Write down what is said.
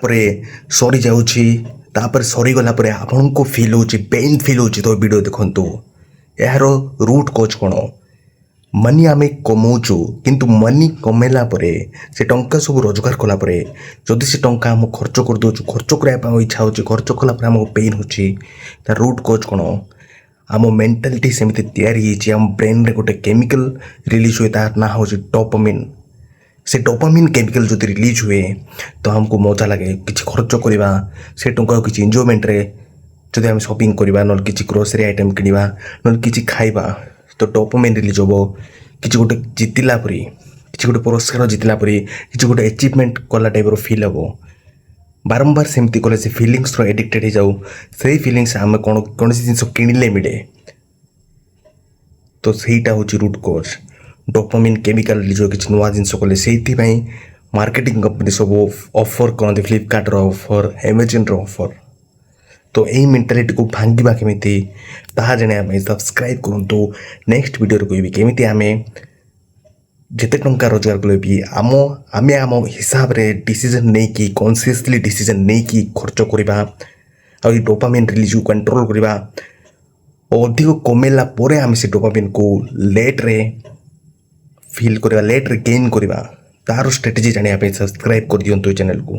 ପରେ ସରି ଯାଉଛି ତାପରେ ସରିଗଲା ପରେ ଆପଣଙ୍କୁ ଫିଲ୍ ହେଉଛି ପେନ୍ ଫିଲ୍ ହେଉଛି ତ ଭିଡ଼ିଓ ଦେଖନ୍ତୁ। ଏହାର ରୁଟ୍ କଜ୍ କ'ଣ? ମନି ଆମେ କମାଉଛୁ କିନ୍ତୁ ମନି କମେଇଲା ପରେ ସେ ଟଙ୍କା ସବୁ ରୋଜଗାର କଲା ପରେ ଯଦି ସେ ଟଙ୍କା ଆମେ ଖର୍ଚ୍ଚ କରିଦେଉଛୁ, ଖର୍ଚ୍ଚ କରିବା ପାଇଁ ଇଚ୍ଛା ହେଉଛି, ଖର୍ଚ୍ଚ କଲା ପରେ ଆମକୁ ପେନ୍ ହେଉଛି, ତା ରୁଟ୍ କଜ୍ କ'ଣ? ଆମ ମେଣ୍ଟାଲିଟି ସେମିତି ତିଆରି ହେଇଛି। ଆମ ବ୍ରେନ୍ରେ ଗୋଟେ କେମିକାଲ ରିଲିଜ୍ ହୁଏ, ତାର ନାଁ ହେଉଛି ଡୋପାମିନ୍। ସେ ଡୋପାମିନ୍ କେମିକାଲ ଯଦି ରିଲିଜ୍ ହୁଏ ତ ଆମକୁ ମଜା ଲାଗେ କିଛି ଖର୍ଚ୍ଚ କରିବା, ସେ ଟଙ୍କାକୁ କିଛି ଏନ୍ଜୟମେଣ୍ଟରେ ଯଦି ଆମେ ସପିଂ କରିବା, ନହେଲେ କିଛି ଗ୍ରୋସରୀ ଆଇଟମ୍ କିଣିବା, ନହେଲେ କିଛି ଖାଇବା, ତ ଡୋପାମିନ୍ ରିଲିଜ୍ ହେବ। କିଛି ଗୋଟେ ଜିତିଲା ପରି, କିଛି ଗୋଟେ ପୁରସ୍କାର ଜିତିଲା ପରି, କିଛି ଗୋଟେ ଆଚିଭମେଣ୍ଟ କଲା ଟାଇପ୍ର ଫିଲ୍ ହେବ। ବାରମ୍ବାର ସେମିତି କଲେ ସେ ଫିଲିଙ୍ଗସର ଏଡ଼ିକ୍ଟେଡ଼ ହେଇଯାଉ। ସେଇ ଫିଲିଙ୍ଗସ୍ ଆମେ କୌଣସି ଜିନିଷ କିଣିଲେ ମିଳେ, ତ ସେଇଟା ହେଉଛି root cause. Dopamine chemical release କିଛି ନୂଆ ଜିନିଷ କଲେ ସେଇଥିପାଇଁ ମାର୍କେଟିଂ କମ୍ପାନୀ ସବୁ ଅଫର୍ କରନ୍ତି, ଫ୍ଲିପକାର୍ଟର ଅଫର୍, ଆମାଜନର ଅଫର୍। ତ ଏଇ ମେଣ୍ଟାଲିଟିକୁ ଭାଙ୍ଗିବା କେମିତି ତାହା ଜାଣିବା ପାଇଁ ସବସ୍କ୍ରାଇବ୍ କରନ୍ତୁ। ନେକ୍ସଟ ଭିଡ଼ିଓରେ କହିବି କେମିତି ଆମେ ଯେତେ ଟଙ୍କା ରୋଜଗାର କଲେ ବି ଆମେ ଆମ ହିସାବରେ ଡିସିଜନ୍ ନେଇକି, କନସିୟସଲି ଡିସିଜନ୍ ନେଇକି ଖର୍ଚ୍ଚ କରିବା, ଆଉ ଏ ଡୋପାମିନ୍ ରିଲିଜ୍କୁ କଣ୍ଟ୍ରୋଲ୍ କରିବା। ଅଧିକ କମେଇଲା ପରେ ଆମେ ସେ ଡୋପାମିନ୍କୁ ଲେଟ୍ରେ ଫିଲ୍ କରିବା, ଲେଟ୍ରେ ଗେନ୍ କରିବା, ତାର ଷ୍ଟ୍ରାଟେଜି ଜାଣିବା ପାଇଁ ସବସ୍କ୍ରାଇବ୍ କରିଦିଅନ୍ତୁ ଏ ଚ୍ୟାନେଲକୁ।